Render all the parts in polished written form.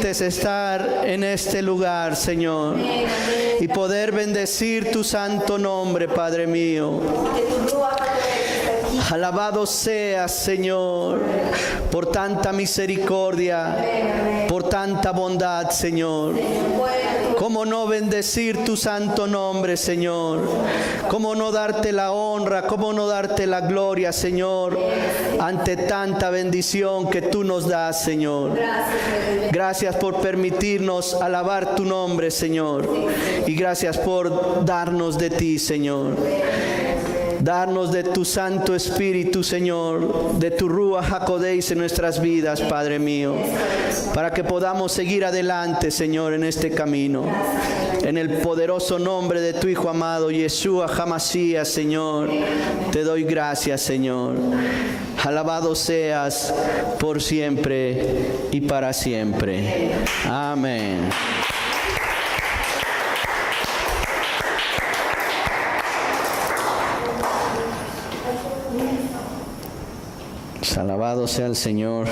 permites estar en este lugar, Señor, y poder bendecir tu santo nombre, Padre mío. Alabado seas, Señor, por tanta misericordia, por tanta bondad, Señor. ¿Cómo no bendecir tu santo nombre, Señor? ¿Cómo no darte la honra? ¿Cómo no darte la gloria, Señor, ante tanta bendición que tú nos das, Señor? Gracias por permitirnos alabar tu nombre, Señor. Y gracias por darnos de ti, Señor. Darnos de tu Santo Espíritu, Señor, de tu Ruach HaKodesh en nuestras vidas, Padre mío, para que podamos seguir adelante, Señor, en este camino. En el poderoso nombre de tu Hijo amado, Yeshua HaMashiach, Señor, te doy gracias, Señor. Alabado seas por siempre y para siempre. Amén. Alabado sea el Señor.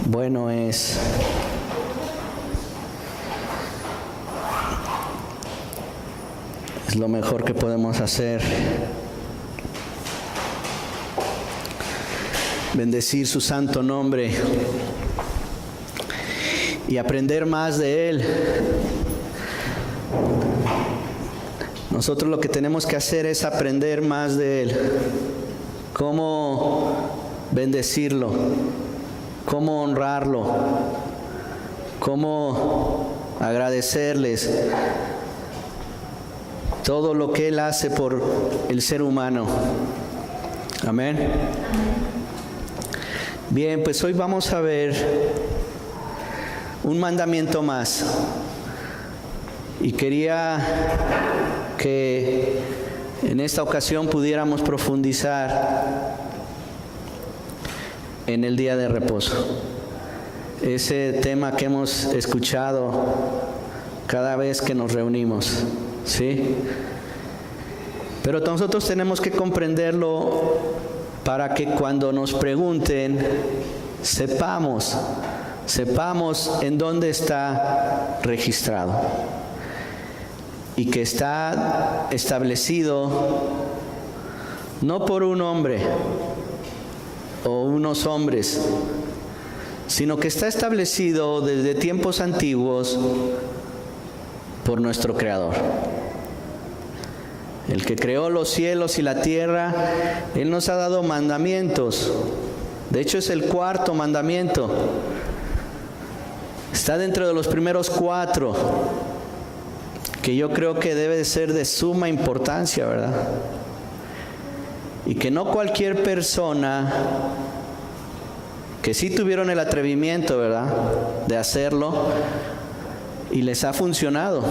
Bueno es lo mejor que podemos hacer. Bendecir su santo nombre y aprender más de Él. Nosotros lo que tenemos que hacer es aprender más de Él. Cómo bendecirlo, cómo honrarlo, cómo agradecerles todo lo que Él hace por el ser humano. Amén. Bien, pues hoy vamos a ver un mandamiento más. Y quería que en esta ocasión pudiéramos profundizar en el día de reposo. Ese tema que hemos escuchado cada vez que nos reunimos, ¿sí? Pero nosotros tenemos que comprenderlo para que cuando nos pregunten, sepamos en dónde está registrado. Y que está establecido no por un hombre o unos hombres, sino que está establecido desde tiempos antiguos por nuestro Creador. El que creó los cielos y la tierra, Él nos ha dado mandamientos. De hecho, es el 4º mandamiento. Está dentro de los primeros 4. Que yo creo que debe de ser de suma importancia, ¿verdad? Y que no cualquier persona que sí tuvieron el atrevimiento, ¿verdad?, de hacerlo y les ha funcionado,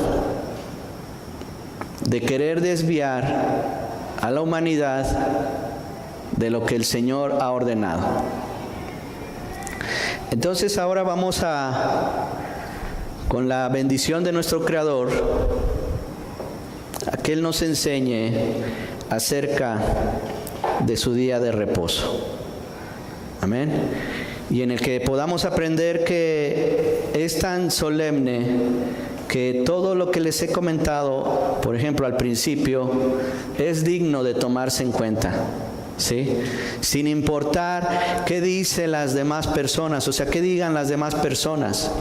de querer desviar a la humanidad de lo que el Señor ha ordenado. Entonces ahora vamos con la bendición de nuestro Creador, a que Él nos enseñe acerca de su día de reposo. Amén. Y en el que podamos aprender que es tan solemne que todo lo que les he comentado, por ejemplo, al principio, es digno de tomarse en cuenta. ¿Sí? Sin importar qué dicen las demás personas, o sea, qué digan las demás personas.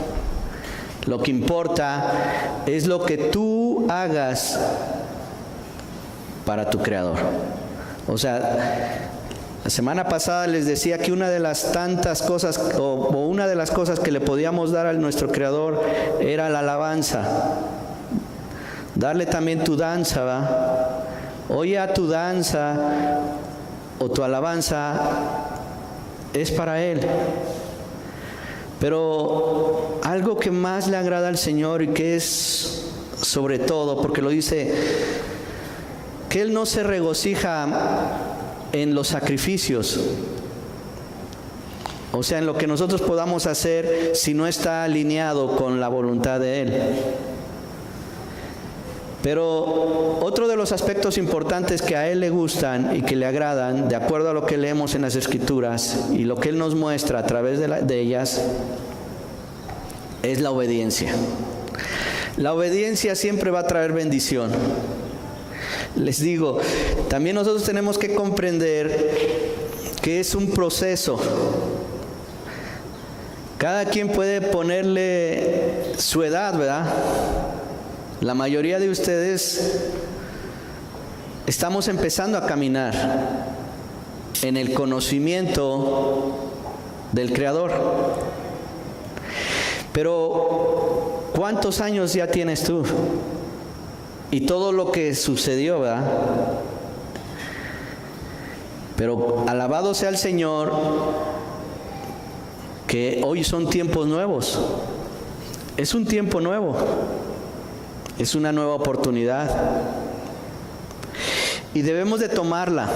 Lo que importa es lo que tú hagas para tu Creador. O sea, la semana pasada les decía que una de las tantas cosas, o una de las cosas que le podíamos dar a nuestro Creador era la alabanza. Darle también tu danza, ¿va? Oye, a tu danza o tu alabanza es para Él. Pero algo que más le agrada al Señor y que es sobre todo, porque lo dice, que Él no se regocija en los sacrificios, o sea, en lo que nosotros podamos hacer si no está alineado con la voluntad de Él. Pero otro de los aspectos importantes que a Él le gustan y que le agradan, de acuerdo a lo que leemos en las Escrituras y lo que Él nos muestra a través de ellas, es la obediencia. La obediencia siempre va a traer bendición. Les digo, también nosotros tenemos que comprender que es un proceso. Cada quien puede ponerle su edad, ¿verdad? La mayoría de ustedes estamos empezando a caminar en el conocimiento del Creador. Pero, ¿cuántos años ya tienes tú? Y todo lo que sucedió, ¿verdad? Pero alabado sea el Señor, que hoy son tiempos nuevos. Es un tiempo nuevo. Es una nueva oportunidad. Y debemos de tomarla.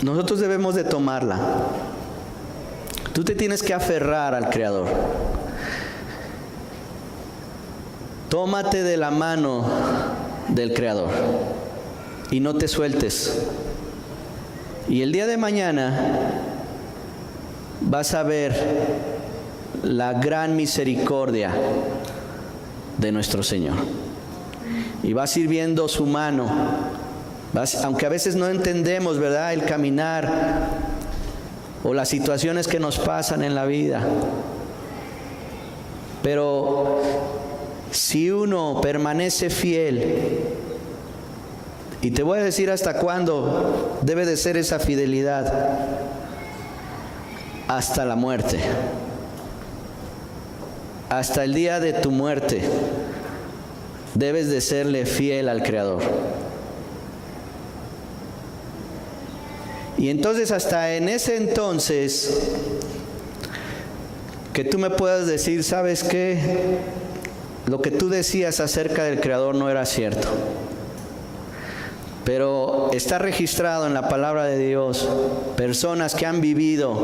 Nosotros debemos de tomarla. Tú te tienes que aferrar al Creador. Tómate de la mano del Creador y no te sueltes. Y el día de mañana vas a ver la gran misericordia de nuestro Señor. Y vas a ir viendo su mano. Aunque a veces no entendemos, ¿verdad?, el caminar o las situaciones que nos pasan en la vida. Pero si uno permanece fiel, y te voy a decir hasta cuándo debe de ser esa fidelidad: hasta la muerte, hasta el día de tu muerte, debes de serle fiel al Creador. Y entonces hasta en ese entonces, que tú me puedas decir, ¿sabes qué? Lo que tú decías acerca del Creador no era cierto. Pero está registrado en la palabra de Dios personas que han vivido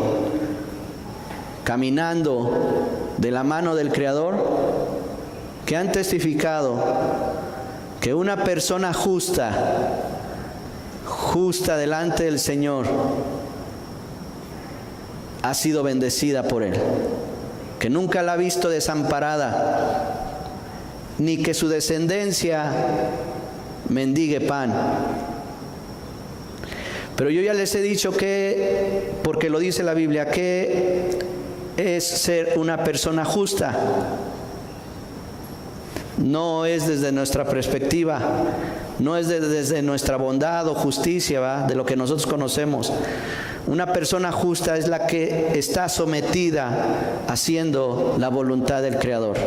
caminando de la mano del Creador, que han testificado que una persona justa delante del Señor ha sido bendecida por Él, que nunca la ha visto desamparada, ni que su descendencia mendigue pan. Pero yo ya les he dicho que, porque lo dice la Biblia, que es ser una persona justa. No es desde nuestra perspectiva, no es desde nuestra bondad o justicia, ¿va?, de lo que nosotros conocemos. Una persona justa es la que está sometida haciendo la voluntad del Creador.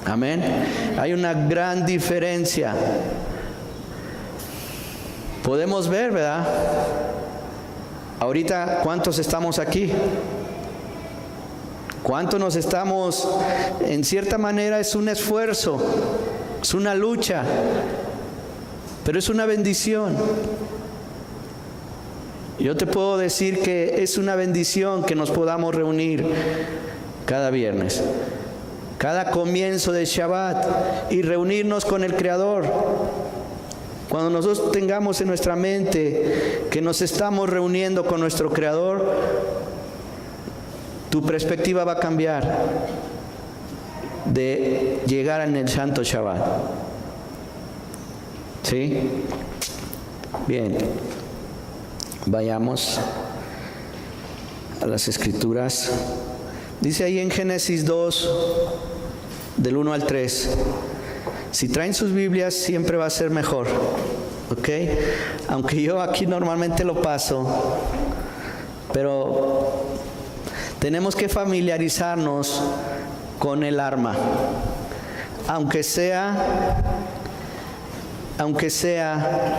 Amén. Hay una gran diferencia. Podemos ver, ¿verdad? Ahorita, ¿cuántos estamos aquí? ¿Cuántos nos estamos? En cierta manera es un esfuerzo, es una lucha, pero es una bendición. Yo te puedo decir que es una bendición que nos podamos reunir cada viernes, cada comienzo de Shabbat, y reunirnos con el Creador. Cuando nosotros tengamos en nuestra mente que nos estamos reuniendo con nuestro Creador, tu perspectiva va a cambiar de llegar en el Santo Shabbat. ¿Sí? Bien. Vayamos a las Escrituras. Dice ahí en Génesis 2, del 1 al 3. Si traen sus Biblias, siempre va a ser mejor. ¿Ok? Aunque yo aquí normalmente lo paso, pero tenemos que familiarizarnos con el arma. Aunque sea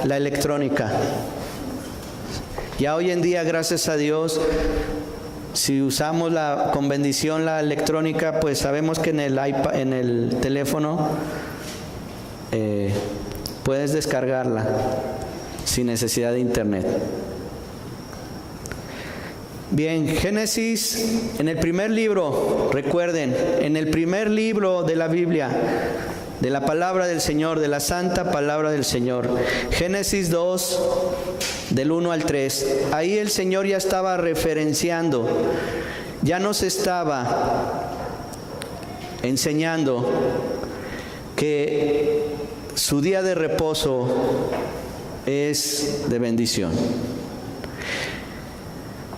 la electrónica. Ya hoy en día, gracias a Dios, si usamos con bendición la electrónica, pues sabemos que en el iPad, en el teléfono, puedes descargarla sin necesidad de internet. Bien, Génesis, en el primer libro, recuerden, en el primer libro de la Biblia, de la palabra del Señor, de la santa palabra del Señor. Génesis 2, del 1 al 3. Ahí el Señor ya estaba referenciando, ya nos estaba enseñando que su día de reposo es de bendición.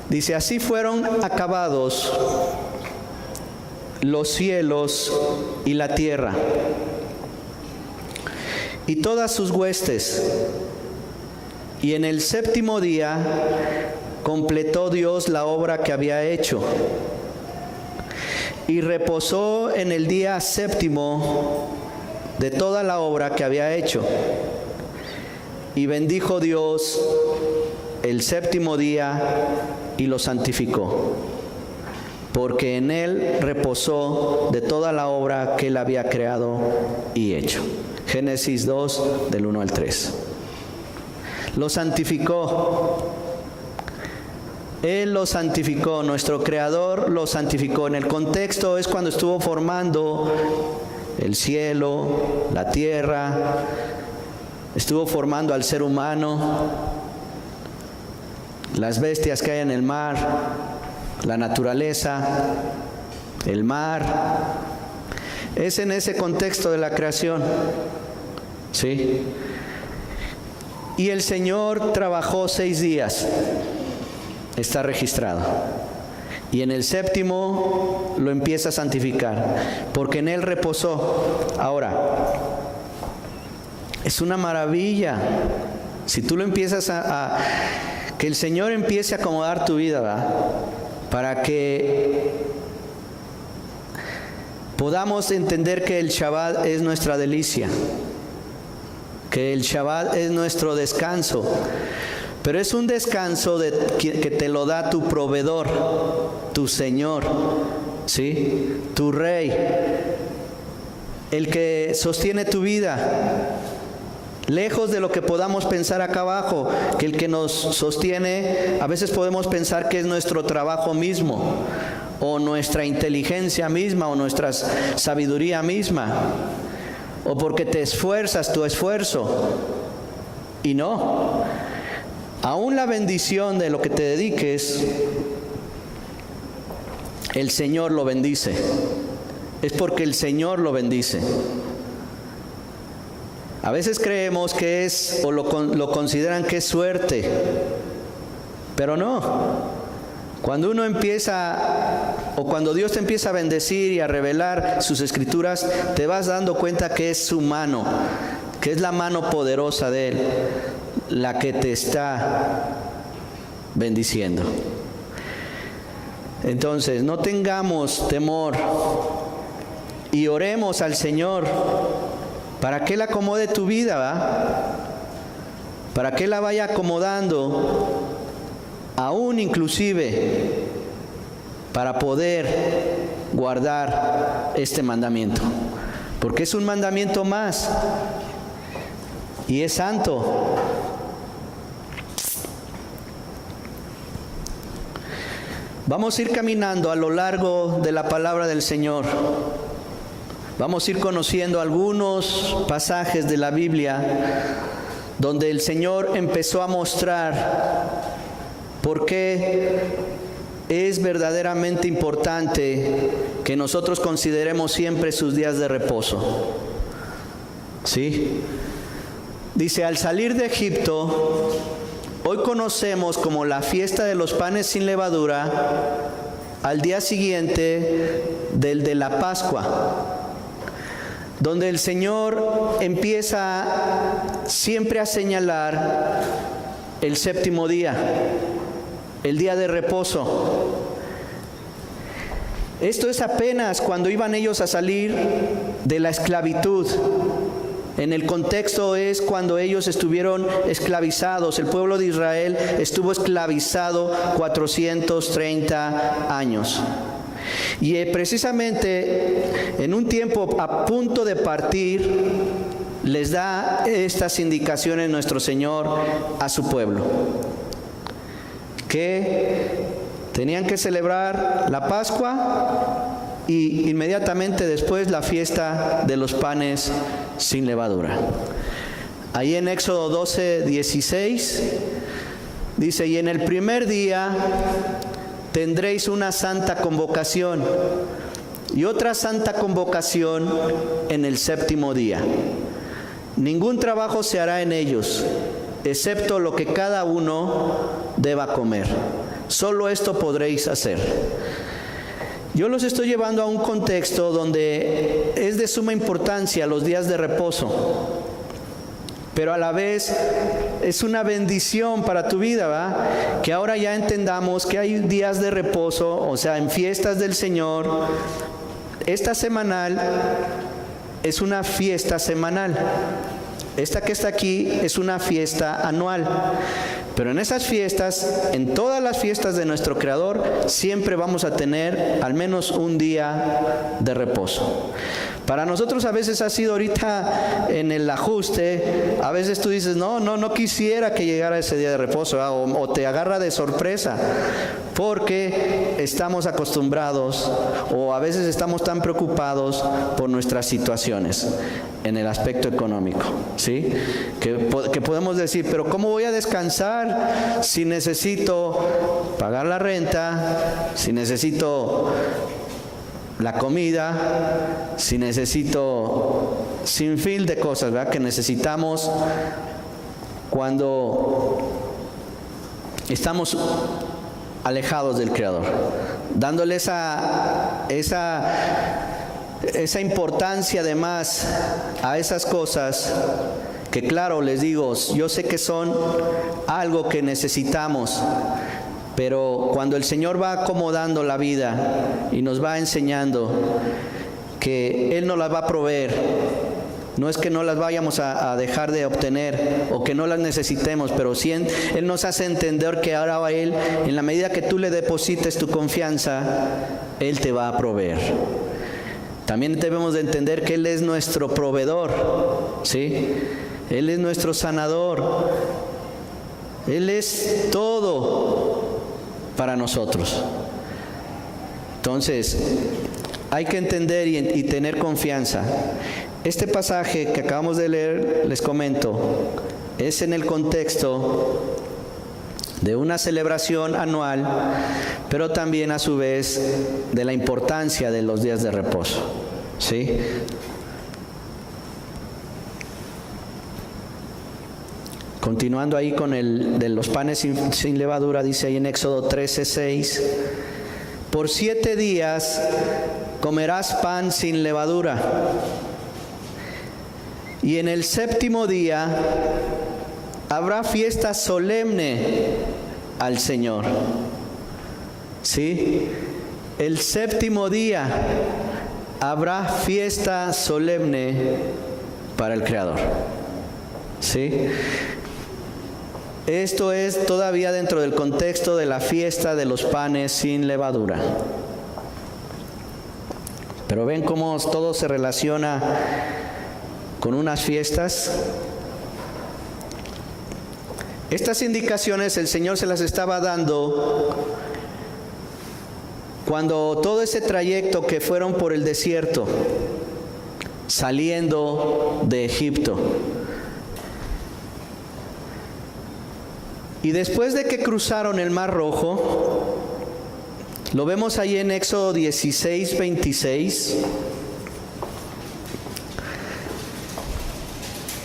Dice, así fueron acabados los cielos y la tierra y todas sus huestes, y en el séptimo día completó Dios la obra que había hecho, y reposó en el día séptimo de toda la obra que había hecho. Y bendijo Dios el séptimo día y lo santificó, porque en él reposó de toda la obra que él había creado y hecho. Génesis 2, del 1 al 3. Lo santificó. Él lo santificó, nuestro Creador lo santificó. En el contexto es cuando estuvo formando el cielo, la tierra, estuvo formando al ser humano, las bestias que hay en el mar, la naturaleza, el mar. Es en ese contexto de la creación, ¿sí? Y el Señor trabajó 6 días, está registrado. Y en el séptimo lo empieza a santificar, porque en él reposó. Ahora, es una maravilla. Si tú lo empiezas que el Señor empiece a acomodar tu vida, ¿verdad? Para que podamos entender que el Shabbat es nuestra delicia, que el Shabbat es nuestro descanso. Pero es un descanso que te lo da tu proveedor, tu Señor, ¿sí? Tu Rey, el que sostiene tu vida. Lejos de lo que podamos pensar acá abajo, que el que nos sostiene, a veces podemos pensar que es nuestro trabajo mismo, o nuestra inteligencia misma, o nuestra sabiduría misma, o porque te esfuerzas, tu esfuerzo. Y no. Aún la bendición de lo que te dediques, el Señor lo bendice. Es porque el Señor lo bendice. A veces creemos que es, o lo consideran que es suerte, pero no. Cuando uno empieza, o cuando Dios te empieza a bendecir y a revelar sus escrituras, te vas dando cuenta que es su mano, que es la mano poderosa de Él, la que te está bendiciendo. Entonces, no tengamos temor y oremos al Señor para que Él acomode tu vida, ¿va? Para que Él la vaya acomodando, aún inclusive para poder guardar este mandamiento, porque es un mandamiento más y es santo. Vamos a ir caminando a lo largo de la palabra del Señor. Vamos a ir conociendo algunos pasajes de la Biblia donde el Señor empezó a mostrar por qué es verdaderamente importante que nosotros consideremos siempre sus días de reposo. ¿Sí? Dice, al salir de Egipto, hoy conocemos como la fiesta de los panes sin levadura, al día siguiente del de la Pascua, donde el Señor empieza siempre a señalar el séptimo día, el día de reposo. Esto es apenas cuando iban ellos a salir de la esclavitud. En el contexto es cuando ellos estuvieron esclavizados. El pueblo de Israel estuvo esclavizado 430 años. Y precisamente en un tiempo a punto de partir, les da estas indicaciones nuestro Señor a su pueblo, que tenían que celebrar la Pascua y inmediatamente después la fiesta de los panes sin levadura. Ahí en Éxodo 12, 16 dice: y en el primer día tendréis una santa convocación y otra santa convocación en el séptimo día. Ningún trabajo se hará en ellos, excepto lo que cada uno deba comer. Solo esto podréis hacer. Yo los estoy llevando a un contexto donde es de suma importancia los días de reposo, pero a la vez es una bendición para tu vida, ¿va? Que ahora ya entendamos que hay días de reposo, o sea, en fiestas del Señor. Esta semanal es una fiesta semanal. Esta que está aquí es una fiesta anual. Pero en esas fiestas, en todas las fiestas de nuestro Creador, siempre vamos a tener al menos un día de reposo. Para nosotros a veces ha sido ahorita en el ajuste, a veces tú dices, no quisiera que llegara ese día de reposo, o te agarra de sorpresa, porque estamos acostumbrados, o a veces estamos tan preocupados por nuestras situaciones en el aspecto económico, ¿sí? Que podemos decir, pero ¿cómo voy a descansar si necesito pagar la renta, si necesito la comida, si necesito sin fin de cosas, ¿verdad?, que necesitamos cuando estamos alejados del Creador, dándole esa importancia además a esas cosas que, claro, les digo, yo sé que son algo que necesitamos, pero cuando el Señor va acomodando la vida y nos va enseñando que Él nos las va a proveer, no es que no las vayamos a dejar de obtener o que no las necesitemos, pero sí Él nos hace entender que ahora Él, en la medida que tú le deposites tu confianza, Él te va a proveer. También debemos de entender que Él es nuestro proveedor, ¿sí? Él es nuestro sanador. Él es todo para nosotros. Entonces, hay que entender y tener confianza. Este pasaje que acabamos de leer, les comento, es en el contexto de una celebración anual, pero también a su vez de la importancia de los días de reposo, ¿sí? Continuando ahí con el de los panes sin levadura, dice ahí en Éxodo 13:6, por 7 días comerás pan sin levadura, y en el séptimo día habrá fiesta solemne al Señor. ¿Sí? El séptimo día habrá fiesta solemne para el Creador. ¿Sí? Esto es todavía dentro del contexto de la fiesta de los panes sin levadura. Pero ven cómo todo se relaciona con unas fiestas. Estas indicaciones el Señor se las estaba dando cuando todo ese trayecto que fueron por el desierto, saliendo de Egipto. Y después de que cruzaron el Mar Rojo, lo vemos ahí en Éxodo 16:26,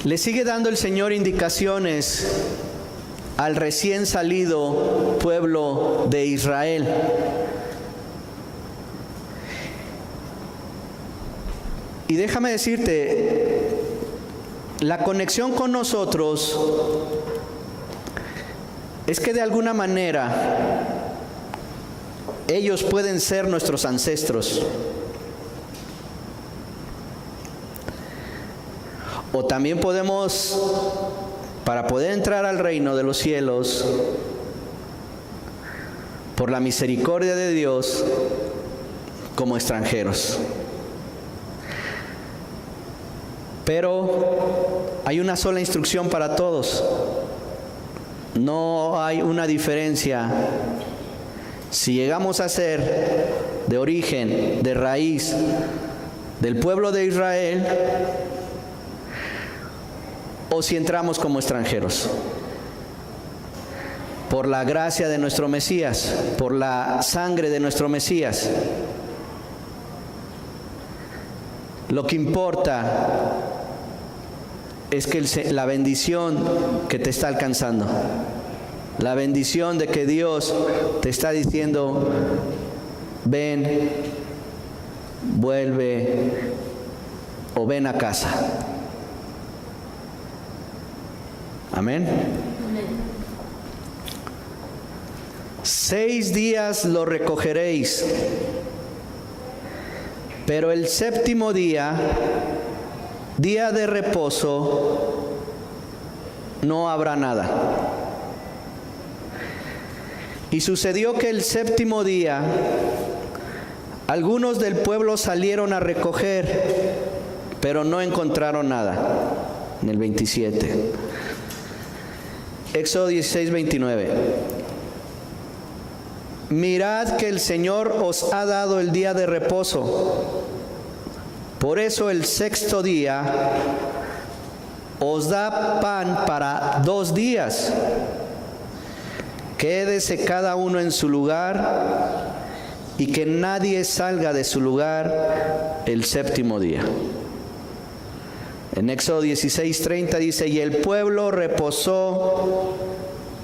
le sigue dando el Señor indicaciones al recién salido pueblo de Israel. Y déjame decirte, la conexión con nosotros es que de alguna manera ellos pueden ser nuestros ancestros. O también podemos, para poder entrar al reino de los cielos, por la misericordia de Dios, como extranjeros. Pero hay una sola instrucción para todos. No hay una diferencia. Si llegamos a ser de origen, de raíz del pueblo de Israel, o si entramos como extranjeros. Por la gracia de nuestro Mesías, por la sangre de nuestro Mesías. Lo que importa es que la bendición que te está alcanzando, la bendición de que Dios te está diciendo, ven, vuelve o ven a casa. Amén. 6 días lo recogeréis, pero el séptimo día, día de reposo, no habrá nada. Y sucedió que el séptimo día, algunos del pueblo salieron a recoger, pero no encontraron nada. En el 27. Éxodo 16, 29. Mirad que el Señor os ha dado el día de reposo. Por eso el sexto día os da pan para 2 días. Quédese cada uno en su lugar y que nadie salga de su lugar el séptimo día. En Éxodo 16:30 dice, y el pueblo reposó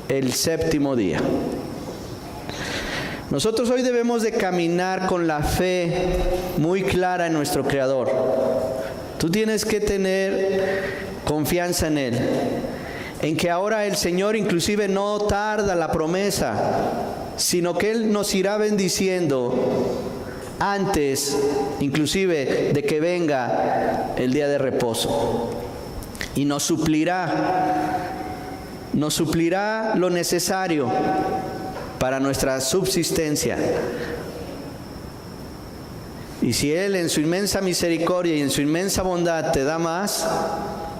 el séptimo día. Nosotros hoy debemos de caminar con la fe muy clara en nuestro Creador. Tú tienes que tener confianza en Él, en que ahora el Señor inclusive no tarda la promesa, sino que Él nos irá bendiciendo antes inclusive de que venga el día de reposo, y nos suplirá lo necesario para nuestra subsistencia. Y si Él en su inmensa misericordia y en su inmensa bondad te da más,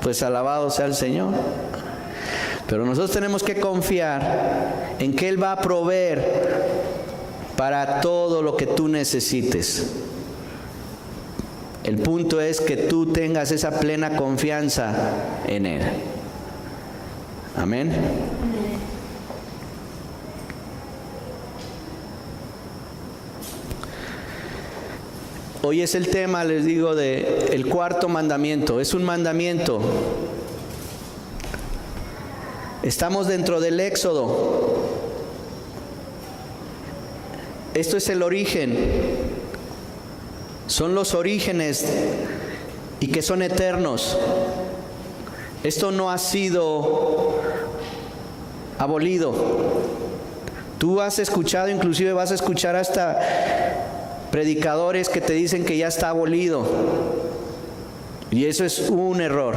pues alabado sea el Señor. Pero nosotros tenemos que confiar en que Él va a proveer para todo lo que tú necesites. El punto es que tú tengas esa plena confianza en Él. Amén. Hoy es el tema, les digo, de el cuarto mandamiento. Es un mandamiento. Estamos dentro del Éxodo. Esto es el origen. Son los orígenes y que son eternos. Esto no ha sido abolido. Tú has escuchado, inclusive vas a escuchar hasta predicadores que te dicen que ya está abolido, y eso es un error,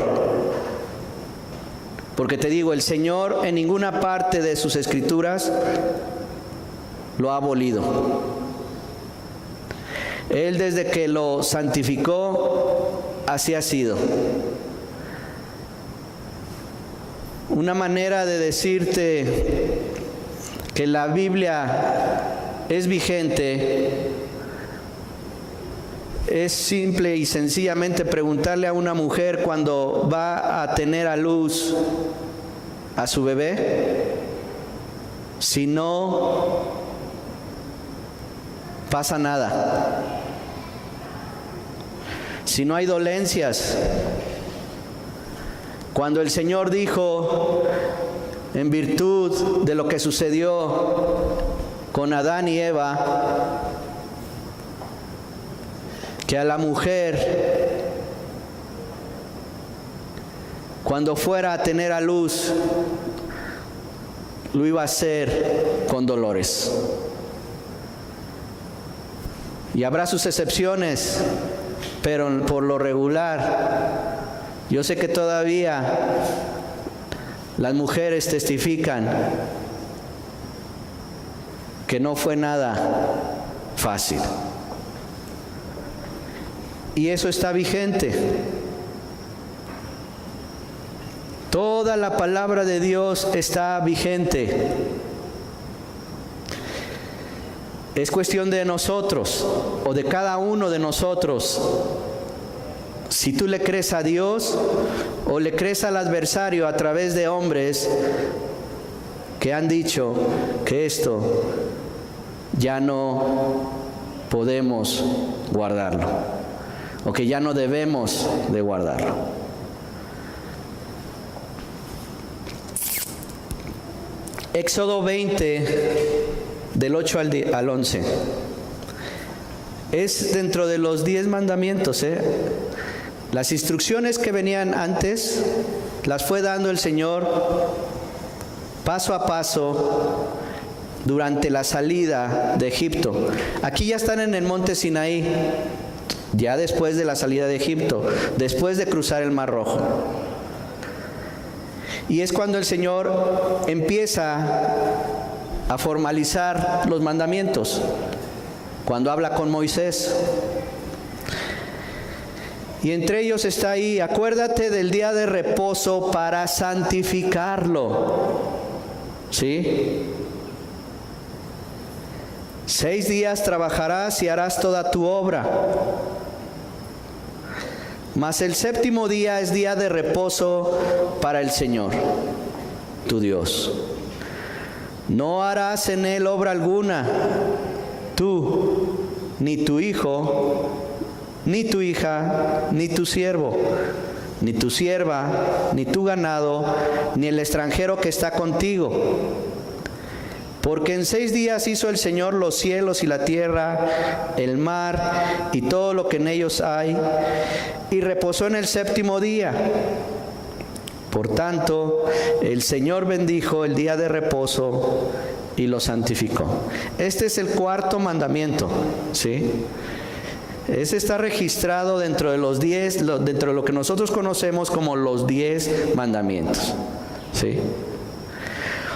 porque te digo, el Señor en ninguna parte de sus escrituras lo ha abolido. Él desde que lo santificó, así ha sido. Una manera de decirte que la Biblia es vigente es simple y sencillamente preguntarle a una mujer cuando va a tener a luz a su bebé, si no pasa nada, si no hay dolencias. Cuando el Señor dijo, en virtud de lo que sucedió con Adán y Eva, que a la mujer, cuando fuera a tener a luz, lo iba a hacer con dolores. Y habrá sus excepciones, pero por lo regular, yo sé que todavía las mujeres testifican que no fue nada fácil. Y eso está vigente. Toda la palabra de Dios está vigente. Es cuestión de nosotros o de cada uno de nosotros. Si tú le crees a Dios o le crees al adversario a través de hombres que han dicho que esto ya no podemos guardarlo o que ya no debemos de guardarlo. Éxodo 20, del 8 al 11. Es dentro de los 10 mandamientos, Las instrucciones que venían antes las fue dando el Señor paso a paso durante la salida de Egipto. Aquí ya están en el monte Sinaí, ya después de la salida de Egipto, después de cruzar el Mar Rojo. Y es cuando el Señor empieza a formalizar los mandamientos, cuando habla con Moisés. Y entre ellos está ahí: acuérdate del día de reposo para santificarlo. ¿Sí? 6 días trabajarás y harás toda tu obra, mas el 7º día es día de reposo para el Señor, tu Dios. No harás en él obra alguna, tú, ni tu hijo, ni tu hija, ni tu siervo, ni tu sierva, ni tu ganado, ni el extranjero que está contigo. Porque en 6 días hizo el Señor los cielos y la tierra, el mar y todo lo que en ellos hay, y reposó en el 7º día. Por tanto, el Señor bendijo el día de reposo y lo santificó. Este es el 4º mandamiento, ¿sí? Ese está registrado dentro de los 10, dentro de lo que nosotros conocemos como los 10 mandamientos, ¿sí?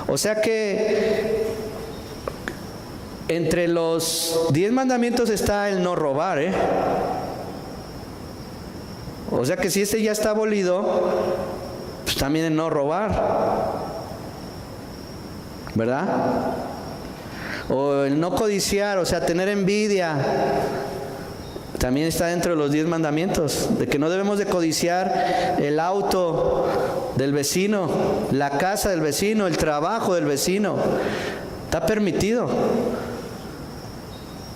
O sea que entre los 10 mandamientos está el no robar, O sea que si este ya está abolido, pues también el no robar, ¿verdad? O el no codiciar, o sea, tener envidia, también está dentro de los 10 mandamientos, de que no debemos de codiciar el auto del vecino, la casa del vecino, el trabajo del vecino. Está permitido,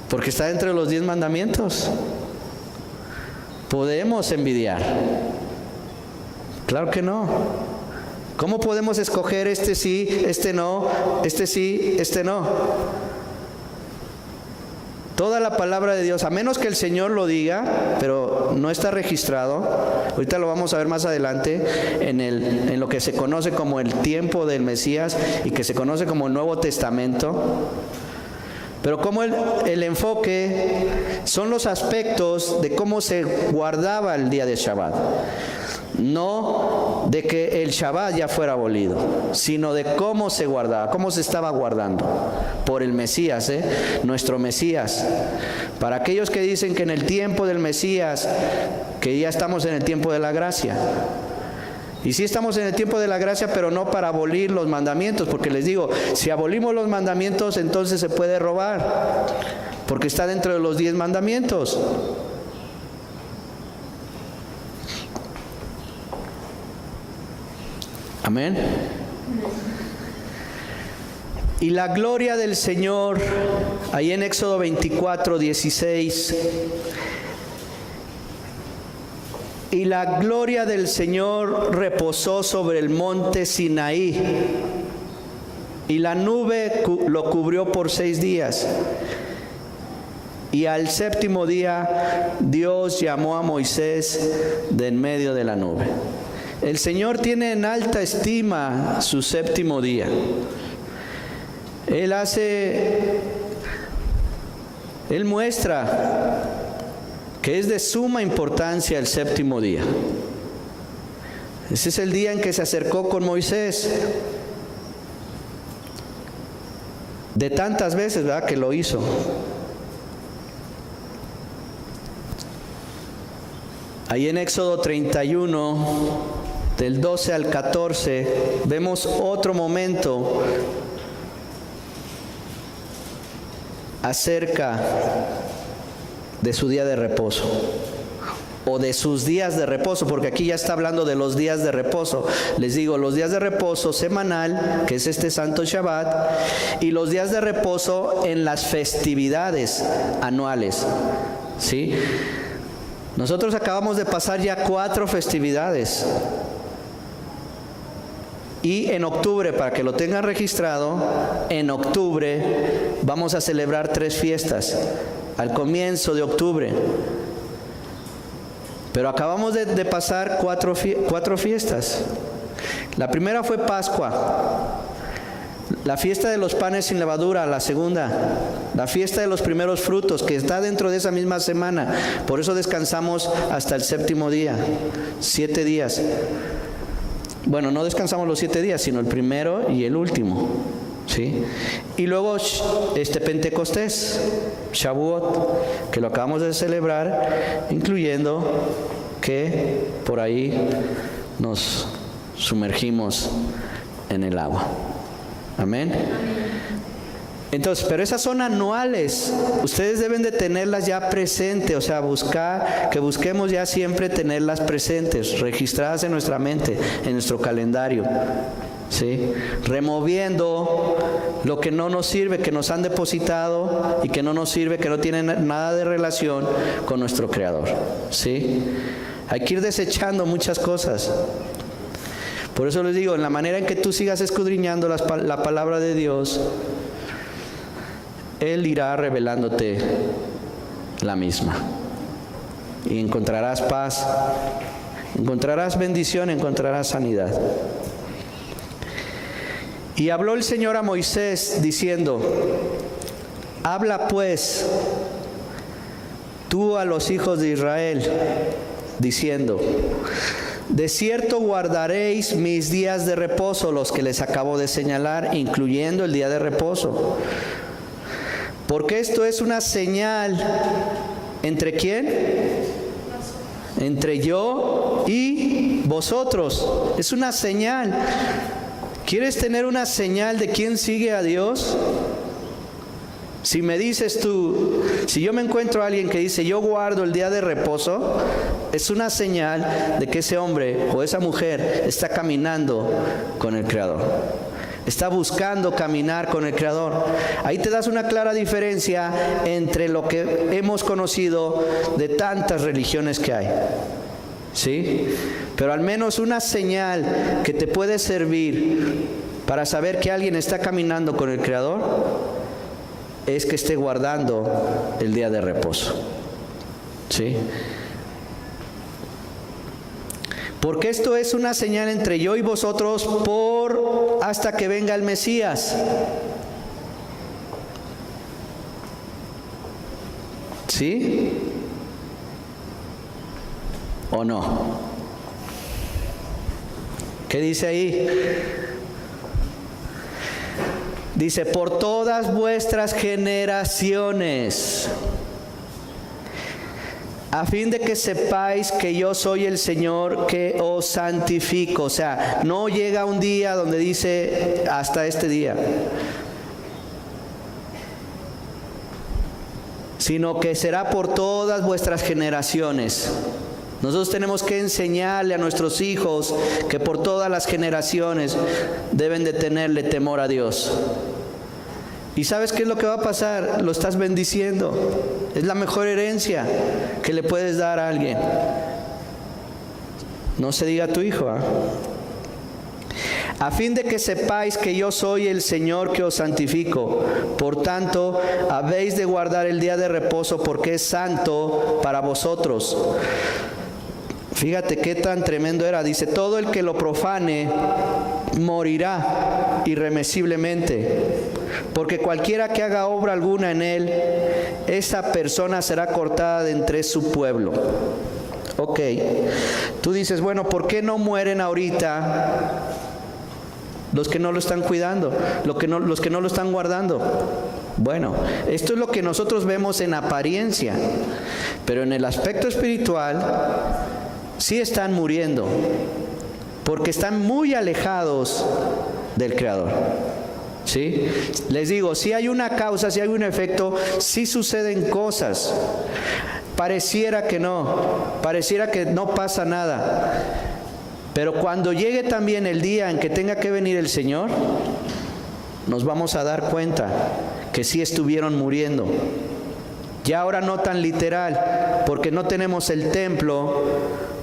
porque está dentro de los 10 mandamientos. ¿Podemos envidiar? Claro que no. ¿Cómo podemos escoger este sí, este no, este sí, este no? Toda la palabra de Dios, a menos que el Señor lo diga, pero no está registrado. Ahorita lo vamos a ver más adelante en lo que se conoce como el tiempo del Mesías y que se conoce como el Nuevo Testamento. Pero como el enfoque son los aspectos de cómo se guardaba el día de Shabbat. No de que el Shabbat ya fuera abolido, sino de cómo se guardaba, cómo se estaba guardando por el Mesías, nuestro Mesías. Para aquellos que dicen que en el tiempo del Mesías, que ya estamos en el tiempo de la gracia. Y sí estamos en el tiempo de la gracia, pero no para abolir los mandamientos, porque les digo, si abolimos los mandamientos, entonces se puede robar, porque está dentro de los 10 mandamientos. Amén. Y la gloria del Señor, ahí en Éxodo 24, 16. Y la gloria del Señor reposó sobre el monte Sinaí, y la nube lo cubrió por 6 días. Y al 7º día Dios llamó a Moisés de en medio de la nube. El Señor tiene en alta estima su 7º día. Él muestra que es de suma importancia el 7º día. Ese es el día en que se acercó con Moisés. De tantas veces, ¿verdad?, que lo hizo. Ahí en Éxodo 31, del 12 al 14, vemos otro momento acerca de su día de reposo, o de sus días de reposo, porque aquí ya está hablando de los días de reposo. Les digo, los días de reposo semanal, que es este Santo Shabbat, y los días de reposo en las festividades anuales, ¿sí? Nosotros acabamos de pasar ya 4 festividades. Y en octubre, para que lo tengan registrado, en octubre vamos a celebrar 3 fiestas, al comienzo de octubre. Pero acabamos de pasar 4 fiestas. La primera fue Pascua, la fiesta de los panes sin levadura, la segunda, la fiesta de los primeros frutos, que está dentro de esa misma semana. Por eso descansamos hasta el 7º día, 7 días. Bueno, no descansamos los 7 días, sino el primero y el último, ¿sí? Y luego Pentecostés, Shavuot, que lo acabamos de celebrar, incluyendo que por ahí nos sumergimos en el agua. Amén. Entonces, pero esas son anuales. Ustedes deben de tenerlas ya presentes, o sea, que busquemos ya siempre tenerlas presentes, registradas en nuestra mente, en nuestro calendario, ¿sí? Removiendo lo que no nos sirve, que nos han depositado y que no nos sirve, que no tiene nada de relación con nuestro Creador, ¿sí? Hay que ir desechando muchas cosas. Por eso les digo, en la manera en que tú sigas escudriñando la palabra de Dios, Él irá revelándote la misma. Y encontrarás paz, encontrarás bendición, encontrarás sanidad. Y habló el Señor a Moisés diciendo: habla pues tú a los hijos de Israel, diciendo: de cierto guardaréis mis días de reposo, los que les acabo de señalar, incluyendo el día de reposo. Porque esto es una señal, ¿entre quién? Entre yo y vosotros. Es una señal. ¿Quieres tener una señal de quién sigue a Dios? Si me dices tú, si yo me encuentro a alguien que dice yo guardo el día de reposo, es una señal de que ese hombre o esa mujer está caminando con el Creador. Está buscando caminar con el Creador. Ahí te das una clara diferencia entre lo que hemos conocido de tantas religiones que hay, ¿sí? Pero al menos una señal que te puede servir para saber que alguien está caminando con el Creador es que esté guardando el día de reposo, ¿sí? Porque esto es una señal entre yo y vosotros hasta que venga el Mesías. ¿Sí? ¿O no? ¿Qué dice ahí? Dice, por todas vuestras generaciones, a fin de que sepáis que yo soy el Señor que os santifico. O sea, no llega un día donde dice hasta este día, sino que será por todas vuestras generaciones. Nosotros tenemos que enseñarle a nuestros hijos que por todas las generaciones deben de tenerle temor a Dios. ¿Y sabes qué es lo que va a pasar? Lo estás bendiciendo. Es la mejor herencia que le puedes dar a alguien. No se diga a tu hijo, ¿eh? A fin de que sepáis que yo soy el Señor que os santifico. Por tanto, habéis de guardar el día de reposo, porque es santo para vosotros. Fíjate qué tan tremendo era. Dice, todo el que lo profane morirá irremisiblemente. Porque cualquiera que haga obra alguna en él, esa persona será cortada de entre su pueblo. Ok. Tú dices, bueno, ¿por qué no mueren ahorita los que no lo están cuidando? Los que no lo están guardando. Bueno, esto es lo que nosotros vemos en apariencia. Pero en el aspecto espiritual, sí están muriendo. Porque están muy alejados del Creador. ¿Sí? Les digo, si hay una causa, si hay un efecto, sí suceden cosas. Pareciera que no pasa nada. Pero cuando llegue también el día en que tenga que venir el Señor, nos vamos a dar cuenta que sí estuvieron muriendo. Ya ahora no tan literal, porque no tenemos el templo,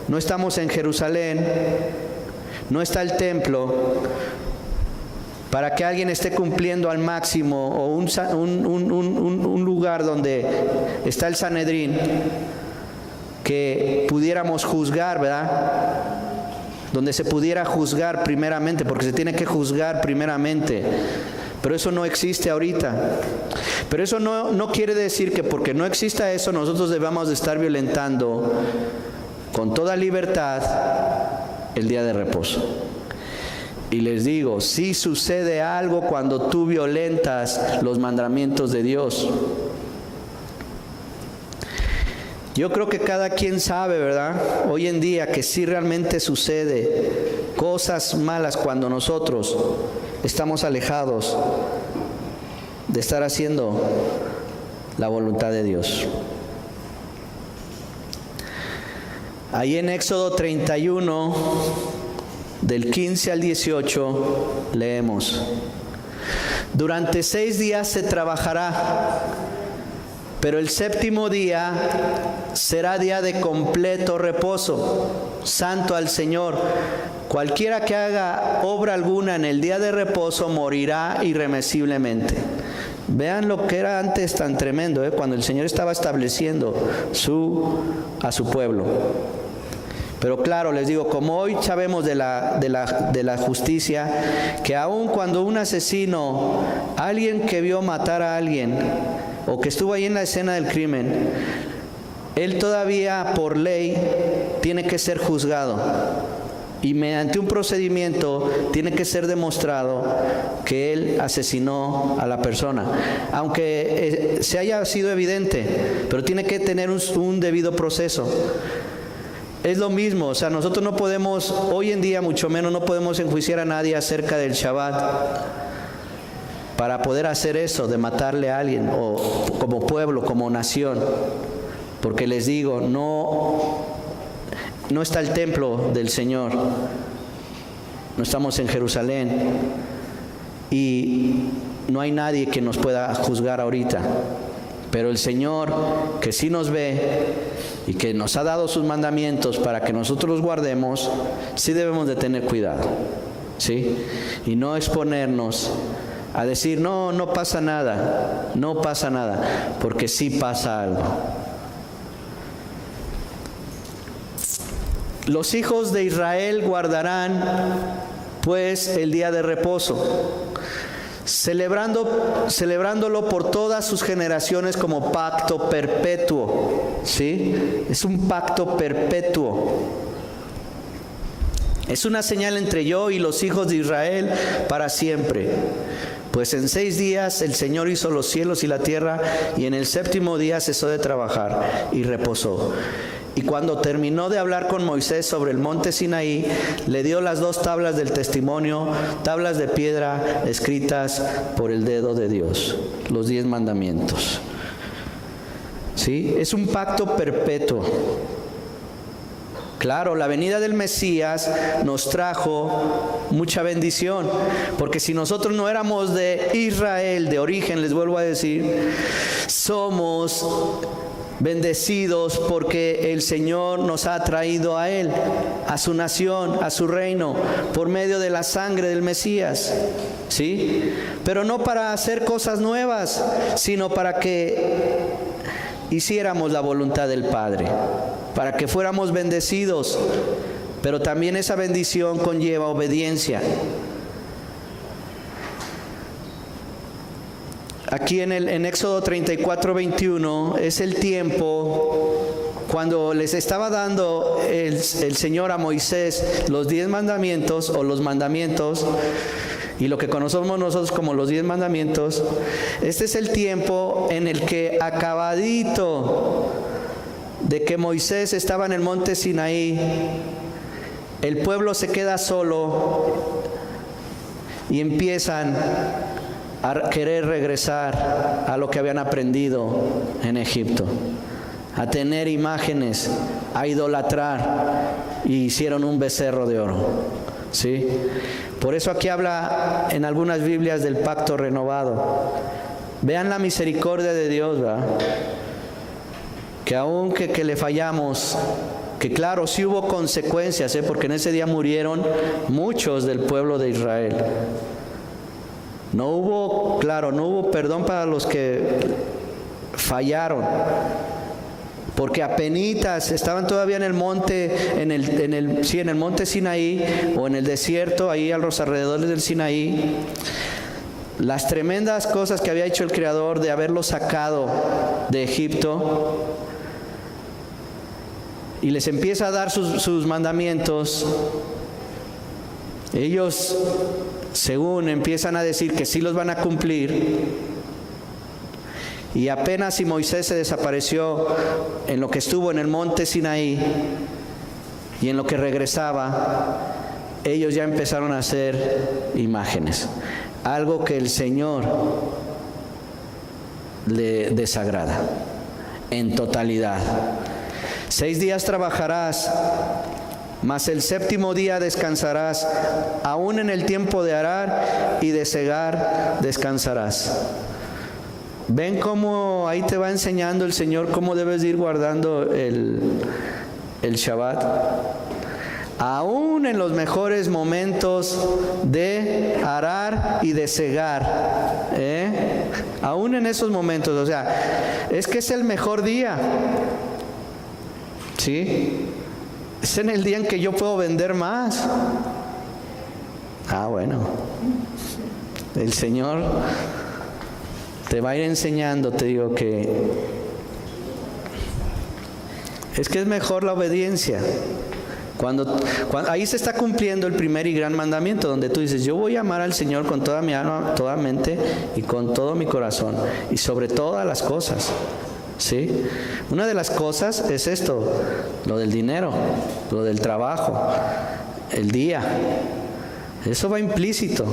no estamos en Jerusalén, no está el templo para que alguien esté cumpliendo al máximo, o un lugar donde está el Sanedrín que pudiéramos juzgar, ¿verdad? Donde se pudiera juzgar primeramente, porque se tiene que juzgar primeramente. Pero eso no existe ahorita. Pero eso no quiere decir que porque no exista eso, nosotros debamos de estar violentando con toda libertad el día de reposo. Y les digo, sí sucede algo cuando tú violentas los mandamientos de Dios. Yo creo que cada quien sabe, ¿verdad? Hoy en día que sí realmente sucede cosas malas cuando nosotros estamos alejados de estar haciendo la voluntad de Dios. Ahí en Éxodo 31, del 15 al 18, leemos: durante 6 días se trabajará, pero el séptimo día será día de completo reposo, santo al Señor. Cualquiera que haga obra alguna en el día de reposo morirá irremisiblemente. Vean lo que era antes tan tremendo, cuando el Señor estaba estableciendo a su pueblo. Pero claro, les digo, como hoy sabemos de la justicia, que aun cuando un asesino, alguien que vio matar a alguien, o que estuvo ahí en la escena del crimen, él todavía por ley tiene que ser juzgado. Y mediante un procedimiento tiene que ser demostrado que él asesinó a la persona. Aunque se haya sido evidente, pero tiene que tener un debido proceso. Es lo mismo, o sea, nosotros no podemos, hoy en día mucho menos, no podemos enjuiciar a nadie acerca del Shabbat para poder hacer eso, de matarle a alguien, o como pueblo, como nación. Porque les digo, no está el templo del Señor, no estamos en Jerusalén, y no hay nadie que nos pueda juzgar ahorita. Pero el Señor, que sí nos ve y que nos ha dado sus mandamientos para que nosotros los guardemos, sí debemos de tener cuidado, ¿sí? Y no exponernos a decir, no pasa nada, porque sí pasa algo. Los hijos de Israel guardarán pues el día de reposo, celebrándolo por todas sus generaciones como pacto perpetuo, ¿sí? Es un pacto perpetuo. Es una señal entre yo y los hijos de Israel para siempre. Pues en 6 días el Señor hizo los cielos y la tierra, y en el séptimo día cesó de trabajar y reposó. Y cuando terminó de hablar con Moisés sobre el monte Sinaí, le dio las 2 tablas del testimonio, tablas de piedra escritas por el dedo de Dios, los 10 mandamientos. ¿Sí? Es un pacto perpetuo. Claro, la venida del Mesías nos trajo mucha bendición, porque si nosotros no éramos de Israel, de origen, les vuelvo a decir, somos bendecidos porque el Señor nos ha traído a Él, a su nación, a su reino, por medio de la sangre del Mesías, ¿sí? Pero no para hacer cosas nuevas, sino para que hiciéramos la voluntad del Padre, para que fuéramos bendecidos, pero también esa bendición conlleva obediencia. Aquí en Éxodo 34, 21 es el tiempo cuando les estaba dando el Señor a Moisés los 10 mandamientos, o los mandamientos, y lo que conocemos nosotros como los 10 mandamientos. Este es el tiempo en el que, acabadito de que Moisés estaba en el monte Sinaí, el pueblo se queda solo y empiezan a querer regresar a lo que habían aprendido en Egipto, a tener imágenes, a idolatrar, y hicieron un becerro de oro. ¿Sí? Por eso aquí habla en algunas Biblias del pacto renovado. Vean la misericordia de Dios, ¿verdad? Que aunque que le fallamos, que claro, sí hubo consecuencias, porque en ese día murieron muchos del pueblo de Israel. No hubo perdón para los que fallaron, porque apenitas estaban todavía en el monte, en el monte Sinaí, o en el desierto, ahí a los alrededores del Sinaí, las tremendas cosas que había hecho el Creador de haberlos sacado de Egipto, y les empieza a dar sus mandamientos. Ellos, según empiezan a decir que sí los van a cumplir, y apenas si Moisés se desapareció en lo que estuvo en el monte Sinaí y en lo que regresaba, ellos ya empezaron a hacer imágenes, algo que el Señor le desagrada en totalidad. 6 días trabajarás, mas el 7º día descansarás, aún en el tiempo de arar y de segar descansarás. ¿Ven cómo ahí te va enseñando el Señor cómo debes ir guardando el Shabbat? Aún en los mejores momentos de arar y de segar, aún en esos momentos, o sea, es que es el mejor día, ¿sí? Es en el día en que yo puedo vender más. Bueno, el Señor te va a ir enseñando, te digo que es mejor la obediencia. Cuando ahí se está cumpliendo el primer y gran mandamiento, donde tú dices, yo voy a amar al Señor con toda mi alma, toda mente y con todo mi corazón, y sobre todas las cosas. ¿Sí? Una de las cosas es esto, lo del dinero, lo del trabajo, el día. Eso va implícito.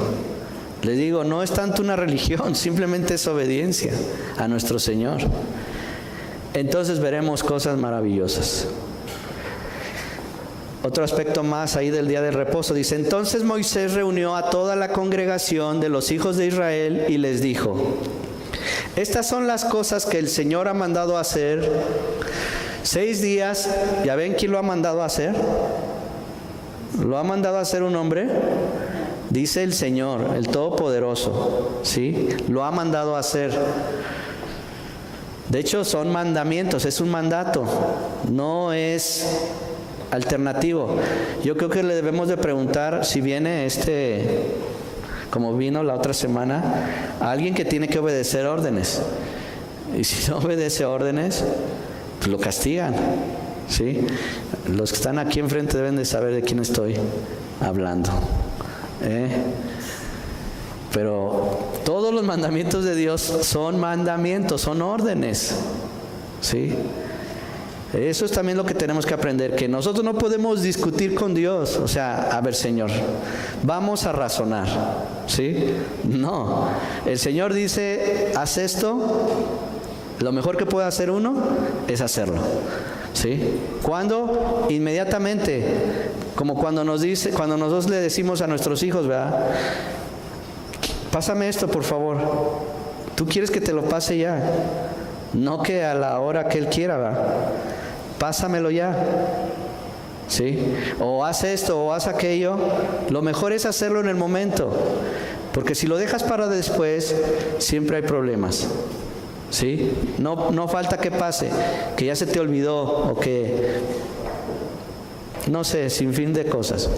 Les digo, no es tanto una religión, simplemente es obediencia a nuestro Señor. Entonces veremos cosas maravillosas. Otro aspecto más ahí del día del reposo. Dice, entonces Moisés reunió a toda la congregación de los hijos de Israel y les dijo, estas son las cosas que el Señor ha mandado hacer. 6 días, ¿ya ven quién lo ha mandado a hacer? ¿Lo ha mandado a hacer un hombre? Dice el Señor, el Todopoderoso, ¿sí? Lo ha mandado a hacer. De hecho, son mandamientos, es un mandato, no es alternativo. Yo creo que le debemos de preguntar si viene como vino la otra semana, a alguien que tiene que obedecer órdenes. Y si no obedece órdenes, pues lo castigan, ¿sí? Los que están aquí enfrente deben de saber de quién estoy hablando. Pero todos los mandamientos de Dios son mandamientos, son órdenes, ¿sí? Eso es también lo que tenemos que aprender, que nosotros no podemos discutir con Dios, o sea, a ver, Señor, vamos a razonar, ¿sí? No, el Señor dice, haz esto, lo mejor que puede hacer uno es hacerlo, ¿sí? ¿Cuándo? Inmediatamente, como cuando nosotros le decimos a nuestros hijos, ¿verdad? Pásame esto, por favor. Tú quieres que te lo pase ya, no que a la hora que él quiera, ¿verdad? Pásamelo ya, ¿sí? O haz esto o haz aquello. Lo mejor es hacerlo en el momento, porque si lo dejas para después, siempre hay problemas, ¿sí? No falta que pase, que ya se te olvidó o que, no sé, sin fin de cosas.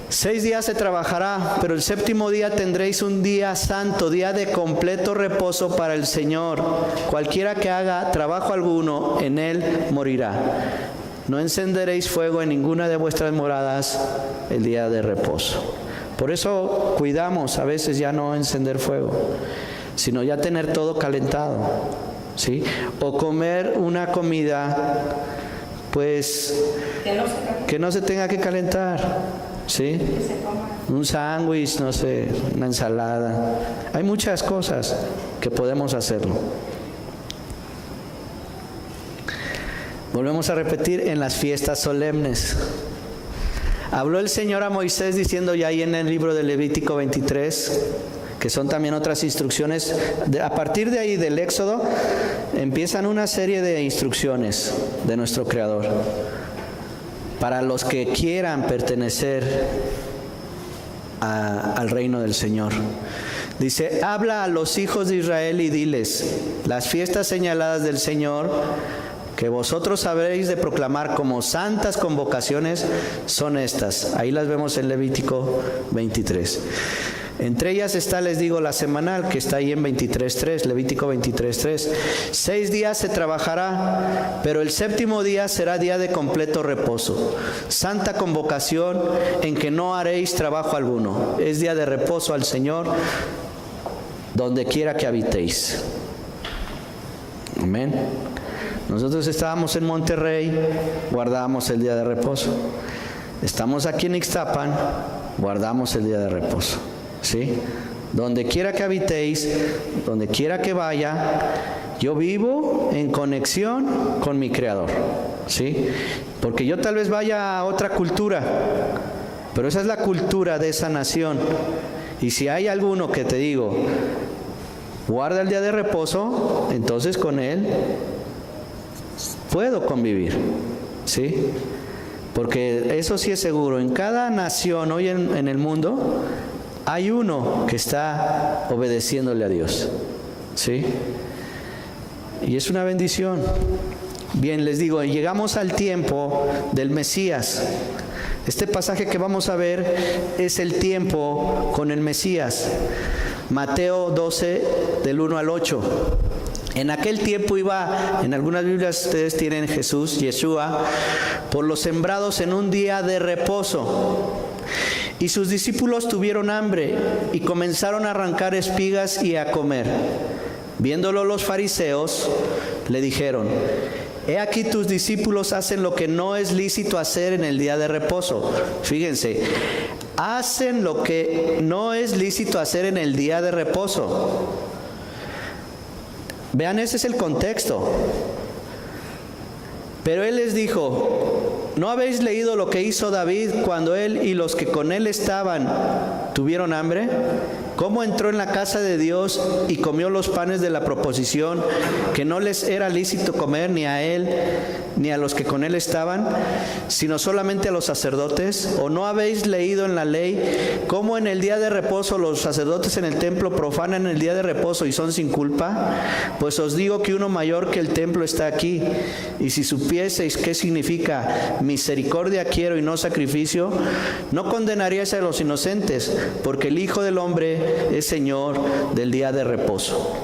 6 días se trabajará, pero el 7º día tendréis un día santo, día de completo reposo para el Señor. Cualquiera que haga trabajo alguno, en él morirá. No encenderéis fuego en ninguna de vuestras moradas el día de reposo. Por eso cuidamos a veces ya no encender fuego, sino ya tener todo calentado, ¿sí? O comer una comida, pues, que no se tenga que calentar, ¿sí? un sándwich, no sé, una ensalada. Hay muchas cosas que podemos hacerlo. Volvemos a repetir, en las fiestas solemnes. Habló el Señor a Moisés diciendo ya ahí en el libro de Levítico 23, que son también otras instrucciones. A partir de ahí del Éxodo empiezan una serie de instrucciones de nuestro Creador para los que quieran pertenecer al reino del Señor. Dice, habla a los hijos de Israel y diles, las fiestas señaladas del Señor que vosotros sabréis de proclamar como santas convocaciones son estas. Ahí las vemos en Levítico 23. Entre ellas está, les digo, la semanal, que está ahí en 23.3, Levítico 23.3. 6 días se trabajará, pero el séptimo día será día de completo reposo. Santa convocación en que no haréis trabajo alguno. Es día de reposo al Señor, donde quiera que habitéis. Amén. Nosotros estábamos en Monterrey, guardábamos el día de reposo. Estamos aquí en Ixtapan, guardamos el día de reposo. ¿Sí? Donde quiera que habitéis, donde quiera que vaya, yo vivo en conexión con mi Creador. ¿Sí? Porque yo tal vez vaya a otra cultura, pero esa es la cultura de esa nación. Y si hay alguno que te digo, guarda el día de reposo, entonces con él puedo convivir, ¿sí? Porque eso sí es seguro, en cada nación hoy en el mundo hay uno que está obedeciéndole a Dios, ¿sí? Y es una bendición. Bien, les digo, llegamos al tiempo del Mesías. Este pasaje que vamos a ver es el tiempo con el Mesías. Mateo 12, del 1 al 8. En aquel tiempo iba, en algunas Biblias ustedes tienen Jesús, Yeshua, por los sembrados en un día de reposo. Y sus discípulos tuvieron hambre y comenzaron a arrancar espigas y a comer. Viéndolo los fariseos, le dijeron, he aquí tus discípulos hacen lo que no es lícito hacer en el día de reposo. Fíjense, hacen lo que no es lícito hacer en el día de reposo. Vean, ese es el contexto. Pero él les dijo, ¿no habéis leído lo que hizo David cuando él y los que con él estaban tuvieron hambre? ¿Cómo entró en la casa de Dios y comió los panes de la proposición que no les era lícito comer ni a él ni a los que con él estaban, sino solamente a los sacerdotes? ¿O no habéis leído en la ley cómo en el día de reposo los sacerdotes en el templo profanan el día de reposo y son sin culpa? Pues os digo que uno mayor que el templo está aquí. Y si supieseis qué significa misericordia quiero y no sacrificio, no condenaríais a los inocentes, porque el Hijo del Hombre es Señor del día de reposo.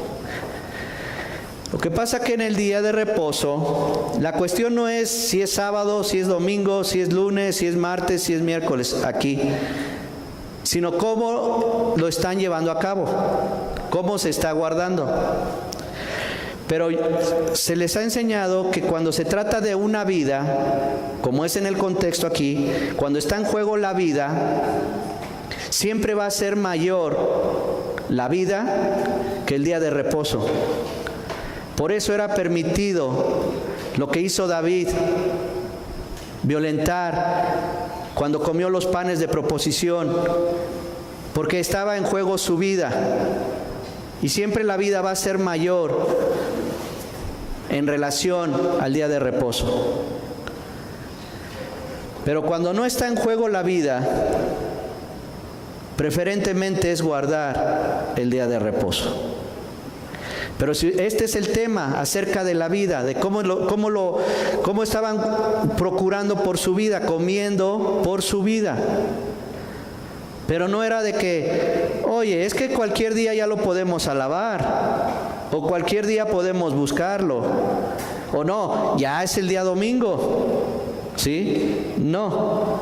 Lo que pasa que en el día de reposo, la cuestión no es si es sábado, si es domingo, si es lunes, si es martes, si es miércoles aquí, sino cómo lo están llevando a cabo, cómo se está guardando. Pero se les ha enseñado que cuando se trata de una vida, como es en el contexto aquí, cuando está en juego la vida, siempre va a ser mayor la vida que el día de reposo. Por eso era permitido lo que hizo David, violentar cuando comió los panes de proposición, porque estaba en juego su vida. Y siempre la vida va a ser mayor en relación al día de reposo. Pero cuando no está en juego la vida, preferentemente es guardar el día de reposo. Pero si este es el tema acerca de la vida, de cómo estaban procurando por su vida, comiendo por su vida. Pero no era de que, oye, es que cualquier día ya lo podemos alabar, o cualquier día podemos buscarlo, o no, ya es el día domingo, ¿sí? No,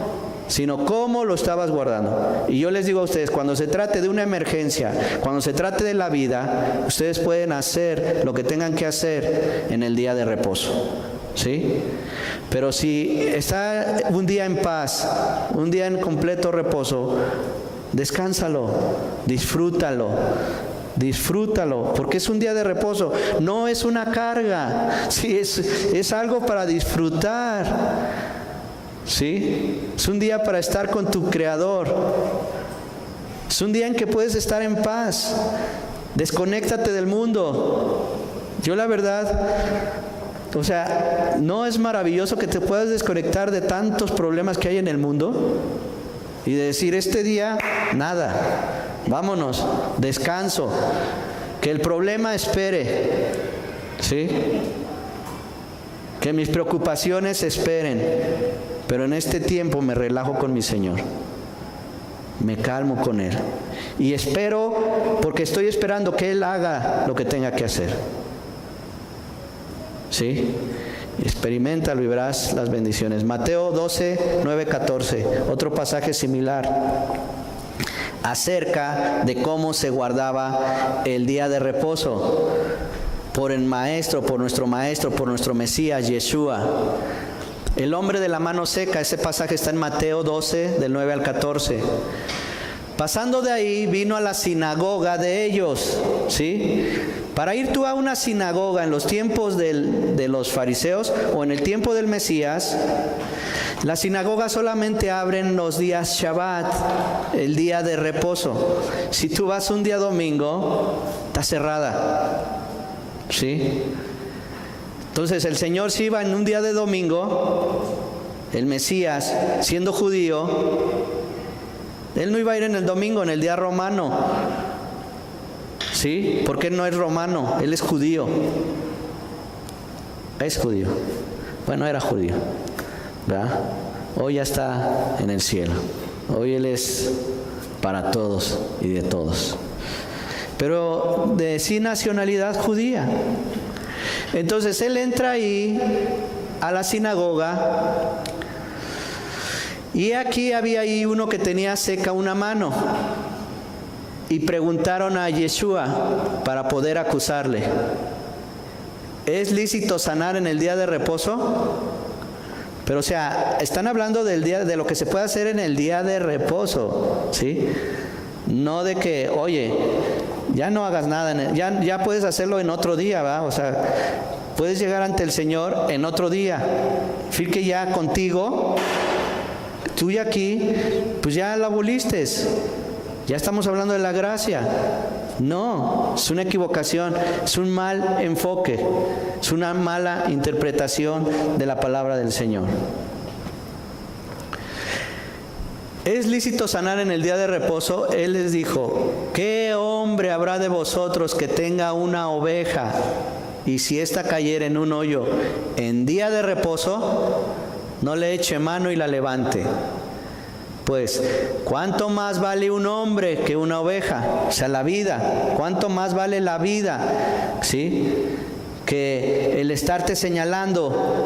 sino cómo lo estabas guardando. Y yo les digo a ustedes, cuando se trate de una emergencia, cuando se trate de la vida, ustedes pueden hacer lo que tengan que hacer en el día de reposo, ¿sí? Pero si está un día en paz, un día en completo reposo, Descánsalo, disfrútalo. Disfrútalo, porque es un día de reposo, no es una carga, sí, es algo para disfrutar, ¿sí? Es un día para estar con tu Creador, es un día en que puedes estar en paz, desconéctate del mundo. Yo la verdad, o sea, ¿no es maravilloso que te puedas desconectar de tantos problemas que hay en el mundo? Y de decir, este día, nada, vámonos, descanso, que el problema espere, ¿sí? Que mis preocupaciones esperen, pero en este tiempo me relajo con mi Señor, me calmo con Él, y espero, porque estoy esperando que Él haga lo que tenga que hacer, ¿sí? Experiméntalo y verás las bendiciones. Mateo 12, 9, 14, otro pasaje similar acerca de cómo se guardaba el día de reposo por el maestro, por nuestro Mesías, Yeshua. El hombre de la mano seca, ese pasaje está en Mateo 12, del 9 al 14. Pasando de ahí, vino a la sinagoga de ellos, ¿sí? Para ir tú a una sinagoga en los tiempos de los fariseos o en el tiempo del Mesías, las sinagogas solamente abren los días Shabbat, el día de reposo. Si tú vas un día domingo, está cerrada, ¿sí? Entonces el Señor si iba en un día de domingo, el Mesías, siendo judío, Él no iba a ir en el domingo, en el día romano, ¿sí? Porque Él no es romano, Él es judío. Es judío. Bueno, era judío, ¿verdad? Hoy ya está en el cielo. Hoy Él es para todos y de todos. Pero de sí nacionalidad judía. Entonces Él entra ahí a la sinagoga. Y aquí había ahí uno que tenía seca una mano. Y preguntaron a Yeshua para poder acusarle: ¿es lícito sanar en el día de reposo? Pero o sea, están hablando del día, de lo que se puede hacer en el día de reposo, ¿sí? No de que, oye, ya no hagas nada, ya puedes hacerlo en otro día, ¿va? O sea, puedes llegar ante el Señor en otro día. Fíjate que ya contigo, tú y aquí, pues ya la aboliste. Ya estamos hablando de la gracia. No, es una equivocación, es un mal enfoque, es una mala interpretación de la palabra del Señor. ¿Es lícito sanar en el día de reposo? Él les dijo: ¿qué hombre habrá de vosotros que tenga una oveja y si ésta cayera en un hoyo en día de reposo, no le eche mano y la levante? Pues, ¿cuánto más vale un hombre que una oveja? O sea, la vida. ¿Cuánto más vale la vida? ¿Sí? Que el estarte señalando.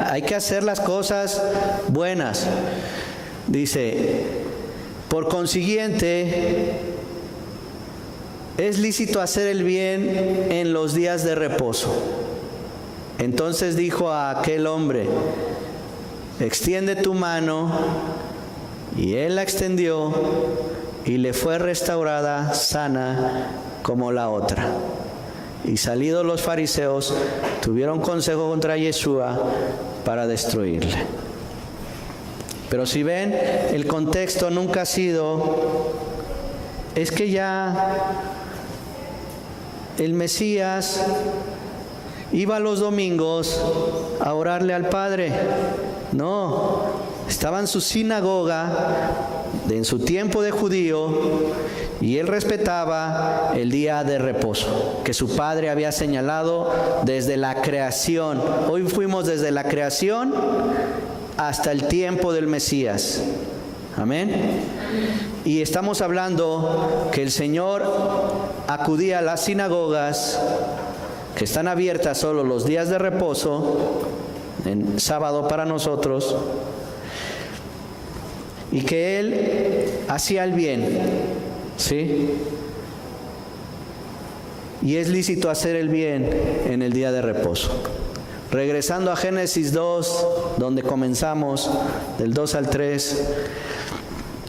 Hay que hacer las cosas buenas. Dice: por consiguiente, es lícito hacer el bien en los días de reposo. Entonces dijo a aquel hombre: extiende tu mano. Y él la extendió y le fue restaurada sana como la otra. Y salidos los fariseos, tuvieron consejo contra Yeshua para destruirle. Pero si ven, el contexto nunca ha sido, es que ya el Mesías iba los domingos a orarle al Padre. No, estaba en su sinagoga, en su tiempo de judío, y él respetaba el día de reposo que su Padre había señalado desde la creación. Hoy fuimos desde la creación hasta el tiempo del Mesías. Amén. Y estamos hablando que el Señor acudía a las sinagogas que están abiertas solo los días de reposo, en sábado para nosotros, y que Él hacía el bien, ¿sí? Y es lícito hacer el bien en el día de reposo. regresando a Génesis 2, donde comenzamos, del 2 al 3,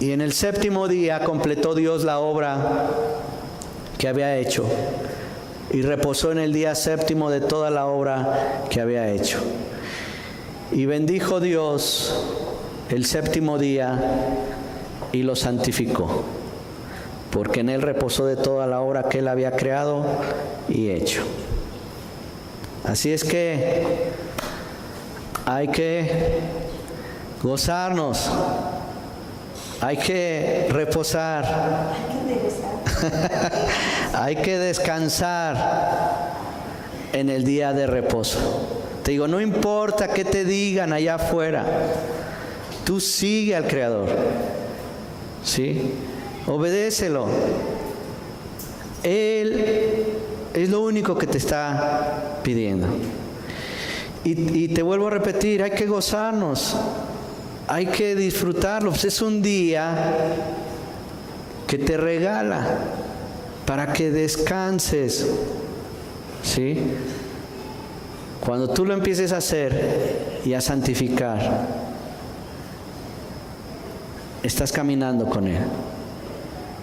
y en el séptimo día completó Dios la obra que había hecho, y reposó en el día séptimo de toda la obra que había hecho. Y bendijo Dios el séptimo día y lo santificó, porque en él reposó de toda la obra que él había creado y hecho. Así es que hay que gozarnos, hay que reposar, hay que descansar en el día de reposo. Te digo, no importa qué te digan allá afuera, tú sigue al Creador, ¿sí? Obedécelo. Él es lo único que te está pidiendo. Y te vuelvo a repetir, hay que gozarnos, hay que disfrutarlo. Pues es un día que te regala para que descanses, ¿sí? Cuando tú lo empieces a hacer y a santificar, estás caminando con Él.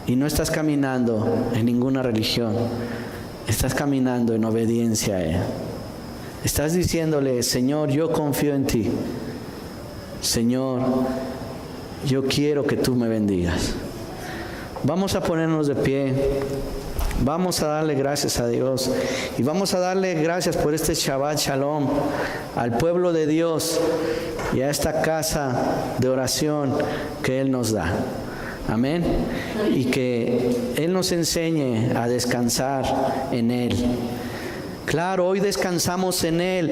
Y no estás caminando en ninguna religión, estás caminando en obediencia a Él. Estás diciéndole, Señor, yo confío en ti. Señor, yo quiero que tú me bendigas. Vamos a ponernos de pie. Vamos a darle gracias a Dios. Y vamos a darle gracias por este Shabbat Shalom al pueblo de Dios y a esta casa de oración que Él nos da. Amén. Y que Él nos enseñe a descansar en Él. Claro, hoy descansamos en Él.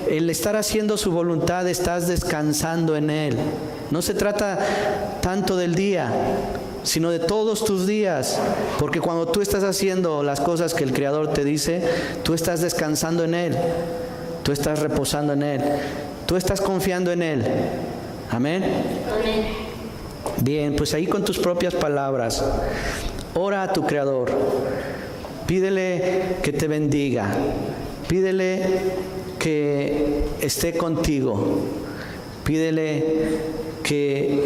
El estar haciendo su voluntad, estás descansando en Él. No se trata tanto del día, sino de todos tus días. Porque cuando tú estás haciendo las cosas que el Creador te dice, tú estás descansando en Él. Tú estás reposando en Él. Tú estás confiando en Él. Amén. Amén. Bien, pues ahí con tus propias palabras, ora a tu Creador. Pídele que te bendiga. Pídele que esté contigo. Pídele que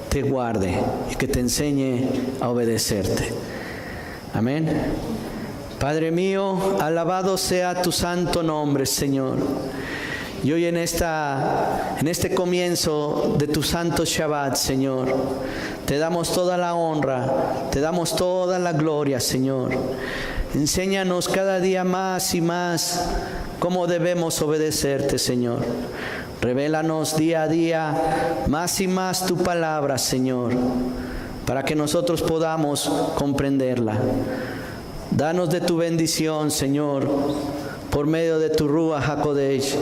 te guarde y que te enseñe a obedecerte. Amén. Padre mío, alabado sea tu santo nombre, Señor. Y hoy en este comienzo de tu santo Shabbat, Señor, te damos toda la honra, te damos toda la gloria, Señor. Enséñanos cada día más y más cómo debemos obedecerte, Señor. Revélanos día a día más y más tu palabra, Señor, para que nosotros podamos comprenderla. Danos de tu bendición, Señor, por medio de tu Ruach HaKodesh,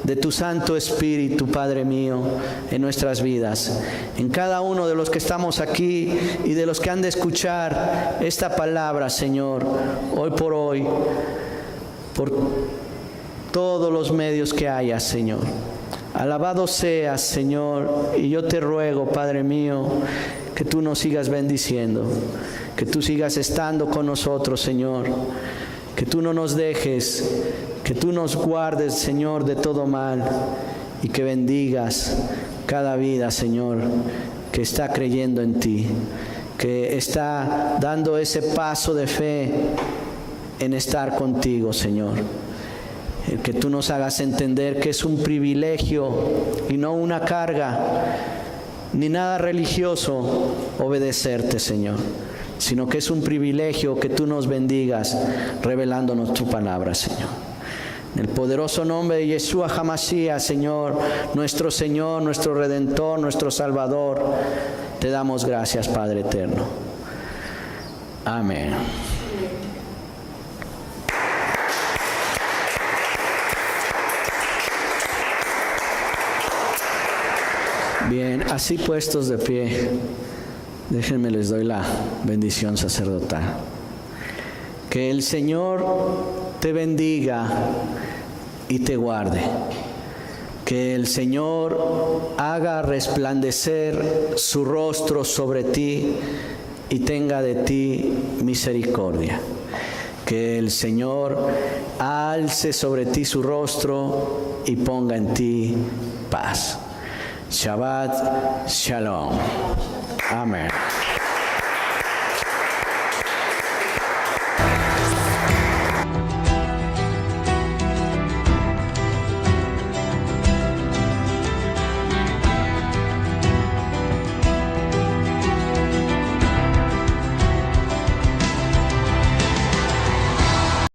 de tu Santo Espíritu, Padre mío, en nuestras vidas. En cada uno de los que estamos aquí y de los que han de escuchar esta palabra, Señor, hoy, por todos los medios que haya, Señor. Alabado seas, Señor, y yo te ruego, Padre mío, que tú nos sigas bendiciendo, que tú sigas estando con nosotros, Señor, que tú no nos dejes, que tú nos guardes, Señor, de todo mal, y que bendigas cada vida, Señor, que está creyendo en ti, que está dando ese paso de fe en estar contigo, Señor. Que tú nos hagas entender que es un privilegio y no una carga, ni nada religioso obedecerte, Señor, sino que es un privilegio que tú nos bendigas revelándonos tu palabra, Señor. En el poderoso nombre de Yeshua HaMashiach, Señor, nuestro Redentor, nuestro Salvador, te damos gracias, Padre eterno. Amén. Bien, así puestos de pie, déjenme les doy la bendición sacerdotal. Que el Señor te bendiga y te guarde. Que el Señor haga resplandecer su rostro sobre ti y tenga de ti misericordia. Que el Señor alce sobre ti su rostro y ponga en ti paz. Shabbat Shalom. Amén.